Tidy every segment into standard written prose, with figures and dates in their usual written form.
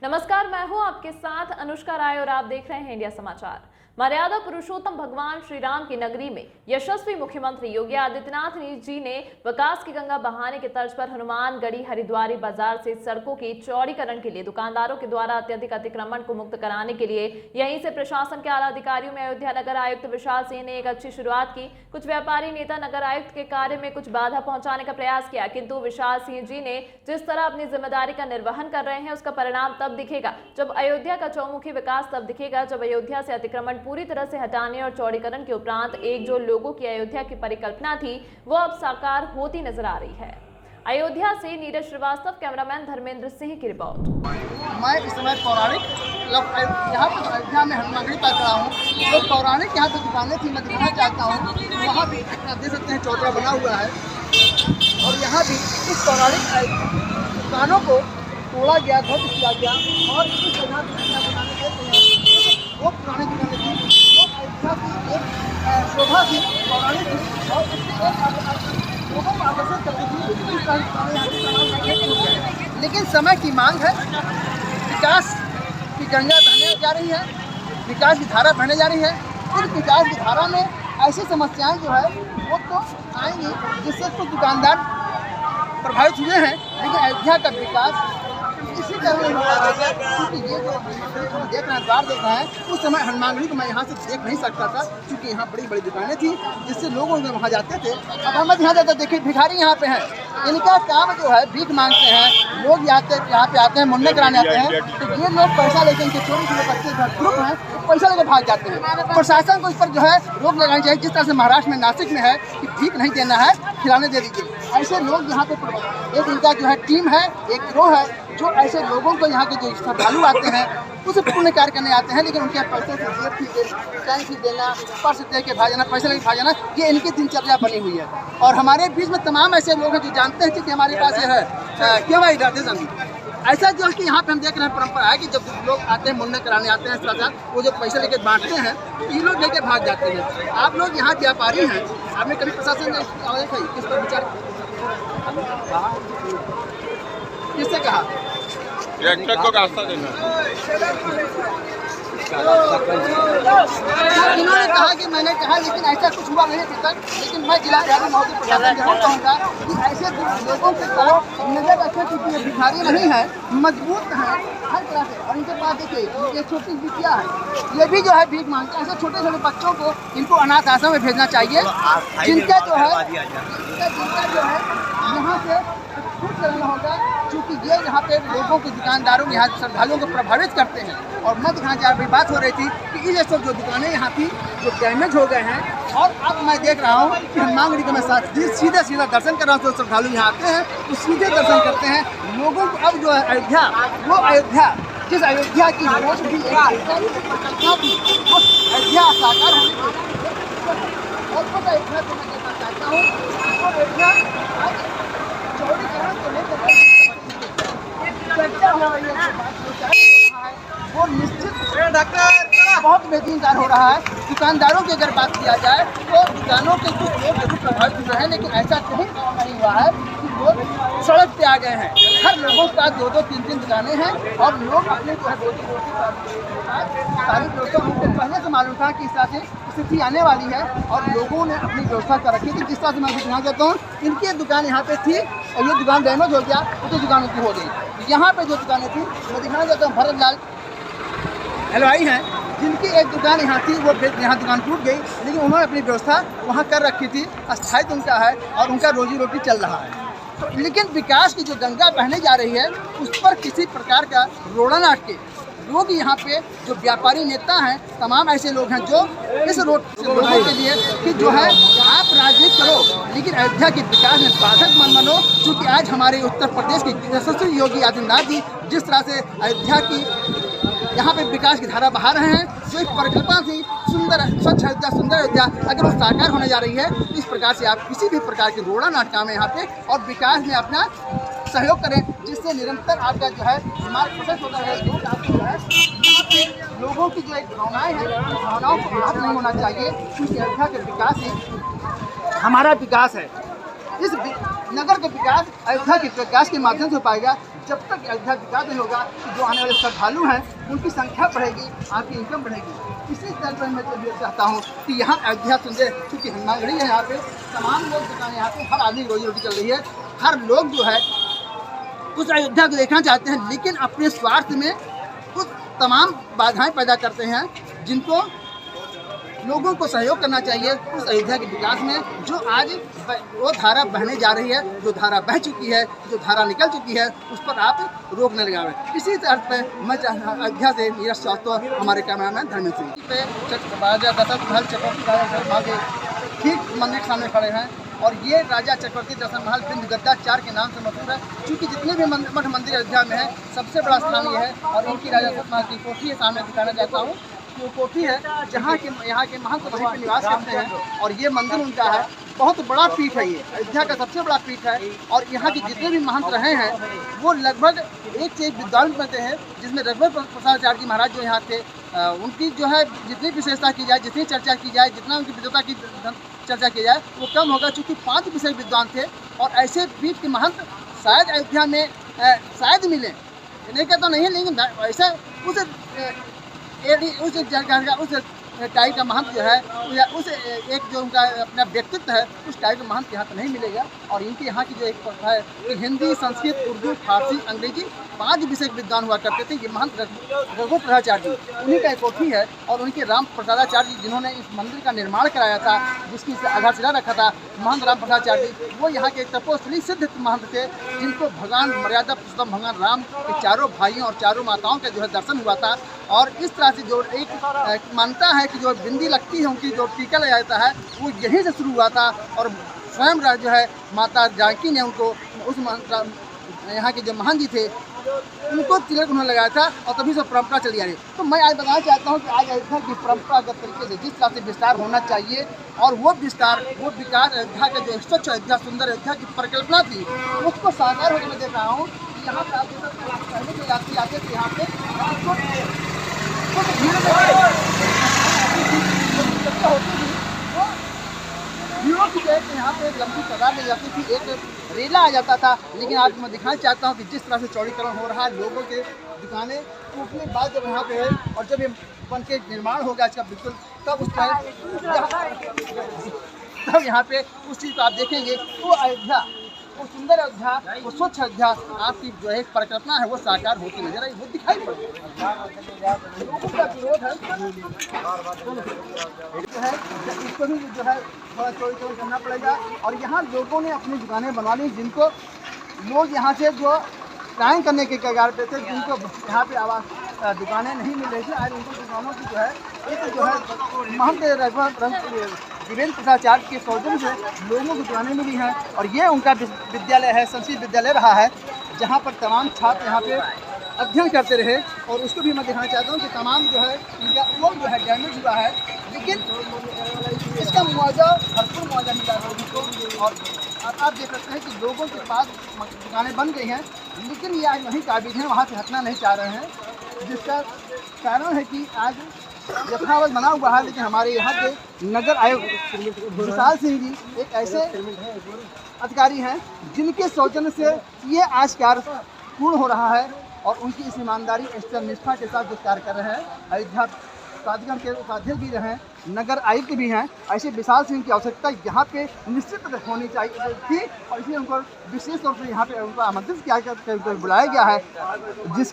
नमस्कार, मैं हूं आपके साथ अनुष्का राय और आप देख रहे हैं इंडिया समाचार। मर्यादा पुरुषोत्तम भगवान श्री राम की नगरी में यशस्वी मुख्यमंत्री योगी आदित्यनाथ जी ने विकास की गंगा बहाने के तर्ज पर हनुमानगढ़ी हरिद्वारी बाजार से सड़कों की चौड़ीकरण के लिए दुकानदारों के द्वारा अत्यधिक अतिक्रमण को मुक्त कराने के लिए यहीं से प्रशासन के आला अधिकारियों में अयोध्या नगर आयुक्त विशाल सिंह ने एक अच्छी शुरुआत की। कुछ व्यापारी नेता नगर आयुक्त के कार्य में कुछ बाधा पहुंचाने का प्रयास किया, किंतु विशाल सिंह जी ने जिस तरह अपनी जिम्मेदारी का निर्वहन कर रहे हैं उसका परिणाम तब दिखेगा जब अयोध्या का चौमुखी विकास तब दिखेगा जब अयोध्या से अतिक्रमण पूरी तरह से हटाने और चौड़ीकरण के उपरांत एक जो लोगों की अयोध्या की परिकल्पना थी वो अब साकार होती नजर आ रही है। अयोध्या से नीरज श्रीवास्तव, कैमरामैन धर्मेंद्र सिंह की रिपोर्ट। मैं इस समय पौराणिक यहाँ पर अयोध्या में हनुमानगढ़ी पर खड़ा हूँ। तो पौराणिक यहाँ पर दुकानें थी, मैं दिखाना चाहता हूँ। वहाँ भी आप देख सकते हैं चौतरा बना हुआ है और यहाँ भी इस पौराणिक दुकानों को तोड़ा गया, ध्वस्त किया गया और इस जगह बनाने के वो पुराने दुकानें थी जो अयोध्या की एक शोभा थी, पौराणिक थी और इससे लोगों को आकर्षित करती थी। लेकिन समय की मांग है, विकास की गंगा बहने जा रही है, विकास की धारा बहने जा रही है। इस विकास की धारा में ऐसी समस्याएं जो है वो तो आएंगी जिससे कुछ दुकानदार प्रभावित हुए हैं, लेकिन अयोध्या का विकास इसी तरह नहीं हो रहा है। क्योंकि ये जो देख रहे हैं, द्वार देख रहे हैं, उस समय हनुमानगढ़ी को मैं यहाँ से देख नहीं सकता था क्योंकि यहाँ बड़ी बड़ी दुकानें थी जिससे लोग वहाँ जाते थे। अब हम यहाँ जाते देखिए भिखारी यहाँ पे हैं, इनका काम जो है भीख मांगते हैं। लोग यहाँ पे आते हैं, मुन्ने कराने आते हैं, तो ये लोग पैसा लेकर इनके छोटे छोटे बच्चे ग्रुप हैं, पैसा लेकर भाग जाते हैं। प्रशासन को इस पर जो है रोक लगानी चाहिए, जिस तरह से महाराष्ट्र में नासिक में है कि भीख नहीं देना है, खिलाने दे दीजिए। ऐसे लोग यहाँ पे एक इनका जो है टीम है, एक गिरोह है जो ऐसे लोगों को यहाँ के जो श्रद्धालु आते हैं उसे पुण्य कार्य करने आते हैं, लेकिन उनके पैसे से जेब फीस देना, पर्स दे के भाग जाना, पैसे लेके भाग जाना, ये इनकी दिनचर्या बनी हुई है। और हमारे बीच में तमाम ऐसे लोग हैं जो जानते हैं कि हमारे पास ये है क्यों भाई डरते जमीन ऐसा जो कि यहाँ पे हम देख रहे हैं परंपरा है कि जब लोग आते हैं मुन्ने कराने आते हैं, साथ वो जो पैसे लेके बांटते हैं ये लोग लेके भाग जाते हैं। आप लोग यहाँ व्यापारी हैं, आपने कभी प्रशासन ने किस पर विचार किससे कहा को रास्ता देना? इन्होंने कहा कि मैंने कहा, लेकिन ऐसा कुछ हुआ नहीं अभी तक। लेकिन मैं जिलाधिकारी महोदय प्रशासन जरूर कहूँगा कि ऐसे लोगों के साथ नजर रखें क्योंकि ये भिखारी नहीं है, मजबूत है हर तरह से। और इनके पास देखिए ये छोटी बिटिया है, ये भी जो है भीख मांगते हैं। ऐसे छोटे छोटे बच्चों को इनको अनाथ आश्रम में भेजना चाहिए, जिनका जो है यहाँ से छूट कराना होगा, क्योंकि ये यहाँ पे लोगों के दुकानदारों यहाँ श्रद्धालुओं को प्रभावित करते हैं। और मैं दिखाना चाह रही बात हो रही थी कि ये सब जो दुकानें यहाँ थी जो डैमेज हो गए हैं, और अब मैं देख रहा हूँ कि हनुमानगढ़ी का मैं सीधा दर्शन कर रहा हूँ। तो श्रद्धालु यहाँ आते हैं तो सीधे दर्शन करते हैं। लोगों को अब जो है अयोध्या, वो अयोध्या जिस अयोध्या की रोज भी अयोध्या साकार होने और खुद अयोध्या को मैं देखना चाहता हूँ। अयोध्या चौड़ीकरण को लेकर चर्चा हो रही है, वो निश्चित बहुत बेहतरीन कार्य हो रहा है। दुकानदारों की अगर बात किया जाए तो दुकानों के कुछ लोग जरूर प्रभावित हुए हैं, लेकिन ऐसा कहीं काम नहीं हुआ है कि लोग सड़क पे आ गए हैं। हर लोगों का 2-2, 3-3 दुकानें हैं और लोग अपने जो है रोटी सारी व्यवस्था उनको पहले से मालूम था कि इस तरह से स्थिति आने वाली है और लोगों ने अपनी व्यवस्था कर रखी थी। जिस तरह से मैं दिखाना चाहता हूँ, इनकी दुकान यहाँ पे थी और ये दुकान डैमेज हो गया, तो दुकान उनकी हो गई। यहाँ पे जो दुकानें थी मैं दिखाना चाहता हूँ, भरत लाल हलवाई हैं जिनकी एक दुकान यहाँ थी, वो यहाँ दुकान टूट गई, लेकिन उन्होंने अपनी व्यवस्था वहाँ कर रखी थी, स्थायित्व उनका है और उनका रोजी रोटी चल रहा है। तो लेकिन विकास की जो गंगा बहने जा रही है उस पर किसी प्रकार का रोड़ा ना अटके। लोग यहाँ पे जो व्यापारी नेता हैं, तमाम ऐसे लोग हैं जो इस रोड से लोगों के लिए कि जो है आप राजनीति करो लेकिन अयोध्या के विकास में बाधक मन बनो। क्योंकि आज हमारे उत्तर प्रदेश के यशस्वी योगी आदित्यनाथ जी जिस तरह से अयोध्या की यहाँ पे विकास की धारा बहा रहे हैं, जो एक परिकल्पना थी सुंदर स्वच्छ अयोध्या, सुंदर अयोध्या, अगर वो साकार होने जा रही है तो इस प्रकार से आप किसी भी प्रकार के रोड़ा ना अटकाएं यहाँ पे और विकास में अपना सहयोग करें, जिससे निरंतर आपका जो है दिमाग प्रोसेस होता है। लोगों की जो एक भावनाएं हैं, भावनाओं को बात नहीं होना चाहिए, क्योंकि अयोध्या के विकास ही हमारा विकास है। इस नगर का विकास अयोध्या के विकास के माध्यम से हो पाएगा। जब तक अयोध्या विकास नहीं होगा तो जो आने वाले श्रद्धालु हैं उनकी संख्या बढ़ेगी, आपकी इनकम बढ़ेगी। इसी तरह पर मैं ये चाहता हूँ कि यहाँ अयोध्या सुंदर, क्योंकि हनुमानगढ़ी है, यहाँ पे तमाम लोग दुकान, यहाँ पे हर आदमी रोजी रोटी चल रही है। हर लोग जो है उस अयोध्या को देखना चाहते हैं, लेकिन अपने स्वार्थ में कुछ तमाम बाधाएं पैदा करते हैं, जिनको लोगों को सहयोग करना चाहिए उस अयोध्या के विकास में। जो आज वो धारा बहने जा रही है, जो धारा बह चुकी है, जो धारा निकल चुकी है, उस पर आप रोक न लगाएं। इसी तरह पे मैं अयोध्या से नीरज श्रीवास्तव, हमारे कैमरामैन धर्मेंद्र सिंह पे राजा दशरथ महल चक्रवर्ती राजा महल ठीक मंदिर के सामने खड़े हैं। और ये राजा चक्रवर्ती दशरथ महल बिंद गद्दा 4 के नाम से मशहूर है, क्योंकि जितने भी मठ मंदिर अयोध्या में है सबसे बड़ा स्थान ये है। और इनकी राजा दशरथ महल की कोठी है, सामने दिखाना चाहता हूँ। वो कोठी है जहाँ के यहाँ के महंत वहीं पर निवास करते हैं, और ये मंदिर उनका है। बहुत बड़ा पीठ है, ये अयोध्या का सबसे बड़ा पीठ है। और यहाँ के जितने भी महंत रहे हैं वो लगभग एक से एक विद्वान बनते हैं, जिसमें रघुवर प्रसादाचार्य जी महाराज जो यहाँ थे, उनकी जो है जितनी विशेषता की जाए, जितनी चर्चा की जाए, जितना उनकी विद्वता की चर्चा की जाए वो कम होगा, क्योंकि 5 विषय विद्वान थे। और ऐसे पीठ के महंत शायद अयोध्या में शायद मिले, नहीं कहता नहीं, लेकिन ऐसा उस जगह का उस टाइप का महंत जो है, या उस एक जो उनका अपना व्यक्तित्व है, उस टाइप का महंत यहाँ पर नहीं मिलेगा। और इनके यहाँ की जो एक प्रथा है कि हिंदी, संस्कृत, उर्दू, फारसी, अंग्रेजी 5 विषय विद्वान हुआ करते थे। ये महंत रघुवर प्रसादाचार्य जी, उन्हीं का एक कोठी है। और उनके राम प्रसादाचार्य जी, जिन्होंने इस मंदिर का निर्माण कराया था, जिसकी आधारशिला रखा था, महंत राम प्रसादाचार्य जी, वो यहाँ के तपोस्थली सिद्ध महंत थे, जिनको भगवान मर्यादा पुरुषोत्तम भगवान राम के चारों भाइयों और चारों माताओं का जो है दर्शन हुआ था। और इस तरह से जो एक मानता है कि जो बिंदी लगती है, उनकी जो टीका लगाया जाता है, वो यहीं से शुरू हुआ था। और स्वयं जो है माता जानकी ने उनको उस यहाँ के जो महंत जी थे उनको तिलक उन्होंने लगाया था, और तभी से परंपरा चली आ रही। तो मैं आज बताना चाहता हूँ कि आज अयोध्या की परंपरागत तरीके से जिस तरह से विस्तार होना चाहिए, और वो विस्तार, वो विकास अयोध्या का जो स्वच्छ अयोध्या, सुंदर अयोध्या की परिकल्पना थी, उसको साकार होकर मैं देख रहा हूँ। यहाँ पर पहले के यात्री आते थे, यहाँ पे भीड़ों की वजह से यहाँ पे लंबी कतार ले जाती थी, एक रेला आ जाता था। लेकिन आज मैं दिखाना चाहता हूँ कि जिस तरह से चौड़ीकरण हो रहा है, लोगों के दुकानें टूटने के बाद जब यहाँ पे है, और जब ये बन के निर्माण होगा इसका बिल्कुल, तब उस तब यहाँ पे उस चीज़ को आप देखेंगे, वो अयोध्या, वो सुंदर अयोध्या, वो स्वच्छ अयोध्या, आपकी जो है परिकल्पना है वो साकार होती नजर आई, वो दिखाई पड़ती है। लोगों का विरोध है इसको भी जो है थोड़ा चोरी करना पड़ेगा। और यहाँ लोगों ने अपनी दुकानें बना ली, जिनको लोग यहाँ से जो क्राइम करने के कगार पे थे, जिनको यहाँ पे आवास दुकानें नहीं मिल रही थी, आज उनको दुकानों की जो है एक जो है महंत रघुवर वीरेंद्र प्रसादाचार्य के सौजन्य से लोगों को दुकानें मिली हैं। और ये उनका विद्यालय है, संस्कृत विद्यालय रहा है, जहाँ पर तमाम छात्र यहाँ पे अध्ययन करते रहे। और उसको भी मैं दिखाना चाहता हूँ कि तमाम जो है इनका वो जो है डैमेज हुआ है, लेकिन इसका मुआवजा, भरपूर मुआवजा मिला लोगों को। और आप देख सकते हैं कि लोगों के पास दुकानें बन गई हैं, लेकिन ये आज वहीं काबिज हैं, वहाँ से हटना नहीं चाह रहे हैं, जिसका कारण है कि आज यथावत बना हुआ है। लेकिन हमारे यहाँ के नगर आयोग विशाल सिंह जी एक ऐसे अधिकारी हैं जिनके सौजन्य से ये आज कार्य पूर्ण हो रहा है, और उनकी इस ईमानदारी, इस निष्ठा के साथ जो कार्य कर रहे हैं। अयोध्या प्राधिकरण के उपाध्यक्ष भी रहे, नगर आयुक्त भी हैं। ऐसे विशाल सिंह की आवश्यकता यहाँ पे निश्चित होनी चाहिए थी, और इसलिए उनको विशेष तौर से यहाँ पे उनको आमंत्रित किया गया, बुलाया गया है, जिस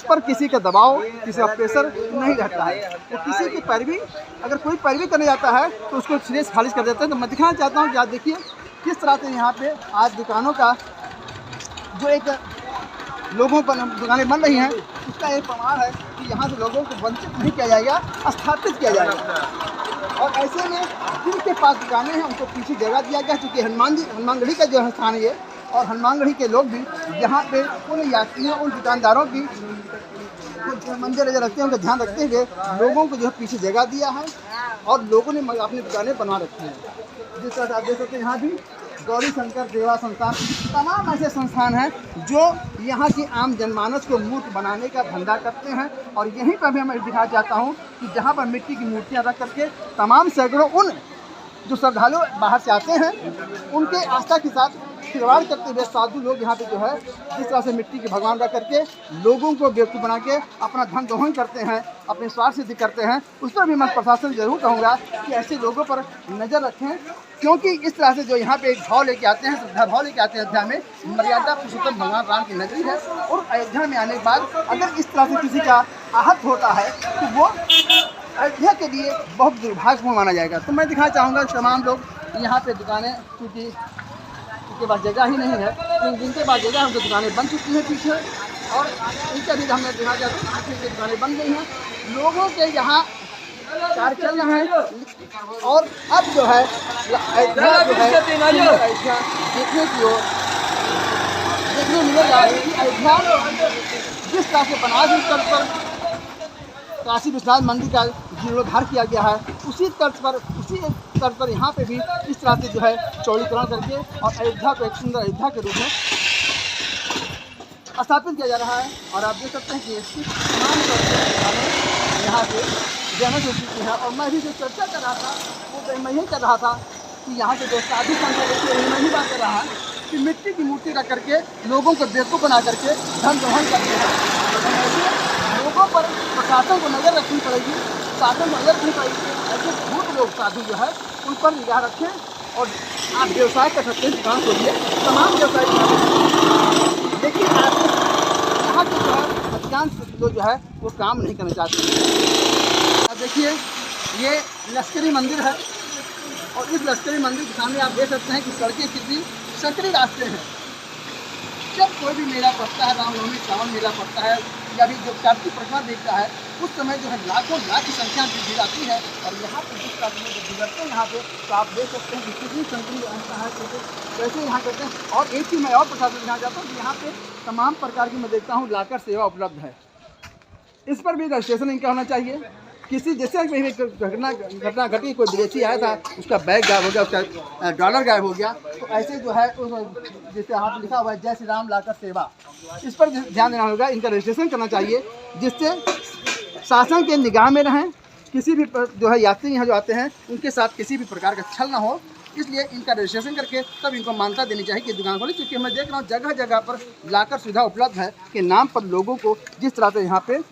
पर किसी का दबाव, किसी का प्रेशर नहीं रहता है। तो किसी की पैरवी, अगर कोई पैरवी करने जाता है तो उसको सिरे से खारिज कर देते हैं। तो मैं दिखाना चाहता हूँ कि आज देखिए किस तरह से यहाँ पे आज दुकानों का जो एक लोगों पर दुकानें बन रही हैं, उसका एक प्रमाण है कि यहाँ से लोगों को वंचित नहीं किया जाएगा, स्थापित किया जाएगा। और ऐसे में जिनके पास दुकानें हैं उनको पीछे जगह दिया गया, क्योंकि हनुमानगढ़ी का जो है स्थान है ये, और हनुमानगढ़ी के लोग भी यहाँ पे उन यात्रियों, उन दुकानदारों की मंदिर रखते हैं, उनका ध्यान रखते हुए लोगों को जो है पीछे जगह दिया है, और लोगों ने अपनी दुकानें बना रखी हैं। जिस तरह आप देख सकते हैं, यहाँ भी गौरी शंकर देवा संस्थान, तमाम ऐसे संस्थान हैं जो यहाँ की आम जनमानस को मूर्त बनाने का धंधा करते हैं। और यहीं पर भी मैं दिखाना चाहता हूँ कि जहाँ पर मिट्टी की मूर्तियाँ रख करके तमाम सैकड़ों उन जो श्रद्धालु बाहर से आते हैं, उनके आस्था के साथ खिलवाड़ करते हुए साधु लोग यहाँ पे जो है जिस तरह से मिट्टी के भगवान रख करके लोगों को बेवकूफ़ बना के अपना धन दोहन करते हैं, अपने स्वार्थ सिद्धि करते हैं, उस पर भी मैं प्रशासन जरूर कहूँगा कि ऐसे लोगों पर नज़र रखें। क्योंकि इस तरह से जो यहाँ पे एक भाव लेके आते हैं, श्रद्धा भाव लेके आते हैं अयोध्या में, मर्यादा पुरुषोत्तम भगवान राम की नगरी है, और अयोध्या में आने के बाद अगर इस तरह से किसी का आहत होता है तो वो अयोध्या के लिए बहुत दुर्भाग्यपूर्ण माना जाएगा। तो मैं दिखाना चाहूँगा तमाम लोग यहाँ पे दुकानें, क्योंकि उनके पास जगह ही नहीं है, तो जिनके पास जगह है उनकी दुकानें बन चुकी हैं पीछे, और इनके भी हमने देखा जाए तो पीछे दुकानें बन गई हैं। लोगों के यहाँ कार्य चल रहे हैं, और अब जो है अयोध्या जो है अयोध्या देखने की ओर देखने मिलेगा कि अयोध्या जिस तरह से बनारस स्तर पर काशी विश्वनाथ मंदिर का जीर्णोद्धार किया गया है, उसी तर्ज पर यहाँ पे भी इस तरह से जो है चौड़ीकरण करके और अयोध्या को एक सुंदर अयोध्या के रूप में स्थापित किया जा रहा है। और आप देख सकते हैं कि इसकी तमाम यहाँ पे जैन की है। और मैं भी जो चर्चा कर रहा था वो मैं यही कर रहा था कि यहाँ के जो साधु संत मैं ही बात कर रहा है कि मिट्टी की मूर्ति रख करके लोगों को बेवकूफ़ बना करके धन दोहन करते हैं। लोगों पर प्रशासन को नज़र रखनी पड़ेगी, शासन को नज़र रखनी पड़ेगी। ऐसे बहुत लोग साधु जो है उन पर निगाह रखें। और आप व्यवसाय कर सकते हैं, दुकान खोलिए, तमाम व्यवसाय लेकिन आप यहाँ के जो है अधिकांश लोग जो है वो काम नहीं करना चाहते। आप देखिए ये लश्करी मंदिर है, और इस लश्करी मंदिर के सामने आप देख सकते हैं कि सड़कें कितनी संकरी रास्ते हैं। जब कोई भी मेला पड़ता है, रामनवमी श्रावण मेला पड़ता है, या भी जो कार्तिक प्रतिमा देखता है, उस समय जो है लाखों लाख की संख्या में भीड़ आती है। और यहाँ पर जिस तरह से गुजरते हैं यहाँ पे, तो आप देख सकते हैं कि कितनी संकरी रास्ता है, कैसे यहाँ करते हैं। और एक चीज़ मैं और प्रशासन दिखाना चाहता हूँ कि यहाँ पे तमाम प्रकार की मैं देखता हूँ लाकर सेवा उपलब्ध है। इस पर भी रजिस्ट्रेशन इनका होना चाहिए। किसी जैसे घटना घटी, कोई विदेशी आया था, उसका बैग गायब हो गया, उसका डॉलर गायब हो गया, तो ऐसे जो है जैसे यहाँ लिखा हुआ है जय श्री राम लाकर सेवा, इस पर ध्यान देना होगा। इनका रजिस्ट्रेशन करना चाहिए जिससे शासन के निगाह में रहें। किसी भी जो है यात्री यहाँ जो आते हैं उनके साथ किसी भी प्रकार का छल ना हो, इसलिए इनका रजिस्ट्रेशन करके तब इनको मान्यता देनी चाहिए कि दुकान खोले। क्योंकि मैं देख रहा हूँ जगह जगह पर लाकर सुविधा उपलब्ध है के नाम पर लोगों को जिस तरह से यहाँ पे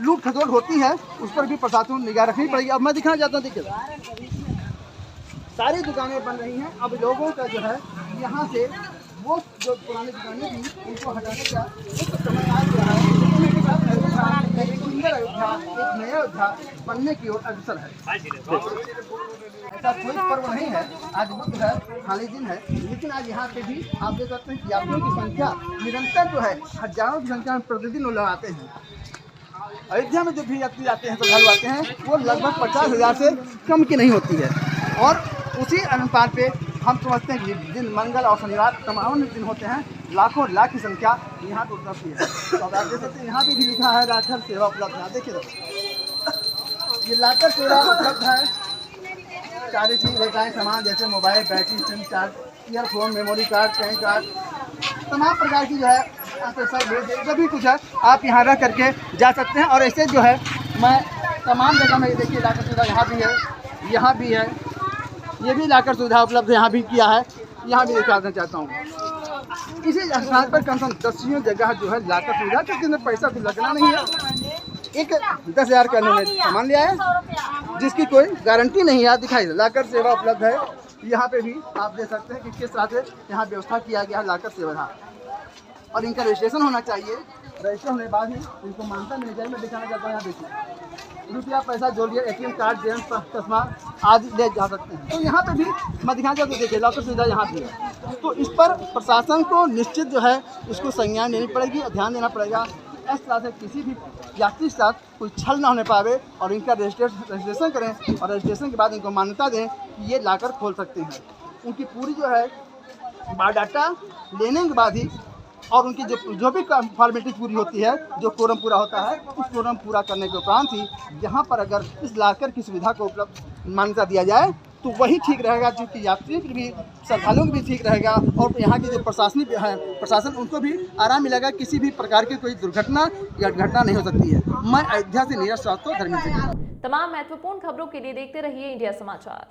लूट खसोट होती है, उस पर भी प्रशासन निगाह रखनी पड़ेगी। अब मैं दिखाना चाहता हूँ, देखिए सारी दुकानें बन रही हैं। अब लोगों का जो है यहाँ से वो जो पुरानी दुकानें थी उनको हटाने का एक समय आ गया है। एक सुंदर अयोध्या, एक नया अयोध्या बनने की ओर अग्रसर है। ऐसा कोई पर्व नहीं है, आज बुध है, खाली दिन है, लेकिन आज यहाँ पे भी आप देख सकते हैं कि यात्रियों की संख्या निरंतर जो है हजारों की संख्या में प्रतिदिन लोग आते हैं। अयोध्या में जो भी यात्री आते हैं, श्रद्धालु आते हैं, वो लगभग 50,000 से कम की नहीं होती है। और उसी अनुपात पे हम समझते हैं कि दिन मंगल और शनिवार तमाम दिन होते हैं, लाखों लाख की संख्या यहाँ पर उपलब्ध है। तो आप देख सकते हैं यहाँ भी लिखा है लाकर सेवा उपलब्ध है। देखिए ये लाकर सेवा उपलब्ध है। सारी चीज़ रहता है सामान, जैसे mobile, battery, SIM charge, earphone, memory card, pan card, तमाम प्रकार की जो है जो भी कुछ है आप यहाँ रख करके जा सकते हैं। और ऐसे जो है मैं तमाम जगह में देखिए लाकर सुविधा यहाँ भी है, यहाँ भी है, ये भी लाकर सुविधा उपलब्ध यहाँ भी किया है, यहाँ भी दिखाना चाहता हूँ। इसी स्थान पर कम से कम 10 जगह जो है लाकर सुविधा, क्योंकि इसमें पैसा कुछ लगना नहीं है। एक 10,000 का इन्होंने सामान लिया है जिसकी कोई गारंटी नहीं है। दिखाई लाकर सेवा उपलब्ध है। यहाँ पे भी आप देख सकते हैं कि किस तरह से यहाँ व्यवस्था किया गया है लाकर सेवा। और इनका रजिस्ट्रेशन होना चाहिए। रजिस्टर होने के बाद ही इनको मान्यता मिल जाए। मैं दिखाना चाहता हूँ, यहाँ देखिए रुपया पैसा जोड़िए, ATM कार्ड, जेंस चश्मा आदि ले जा सकते हैं। तो यहाँ पे भी मैं दिखाना चाहता हूँ, देखिए लॉकर सुविधा यहाँ भी है। तो इस पर प्रशासन को निश्चित जो है इसको संज्ञान लेनी पड़ेगी, ध्यान देना पड़ेगा। इस तरह से किसी भी यात्री के साथ कोई छल ना होने पावे, और इनका रजिस्ट्रेशन करें और रजिस्ट्रेशन के बाद इनको मान्यता दें कि ये लाकर खोल सकते हैं। उनकी पूरी जो है बायोडाटा लेने के बाद ही, और उनकी जो भी फॉर्मेलिटी पूरी होती है, जो कोरम पूरा होता है, उस कोरम पूरा करने के उपरांत ही यहाँ पर अगर इस लाकर की सुविधा को उपलब्ध मान्यता दिया जाए तो वही ठीक रहेगा, क्योंकि यात्रियों के भी, श्रद्धालुओं को भी ठीक रहेगा। और यहाँ की जो प्रशासनिक है प्रशासन, उनको भी आराम मिलेगा। किसी भी प्रकार की कोई दुर्घटना या घटना नहीं हो सकती है। मैं अयोध्या से नीरज श्रीवास्तव, धर्मेंद्र। तमाम महत्वपूर्ण खबरों के लिए देखते रहिए इंडिया समाचार।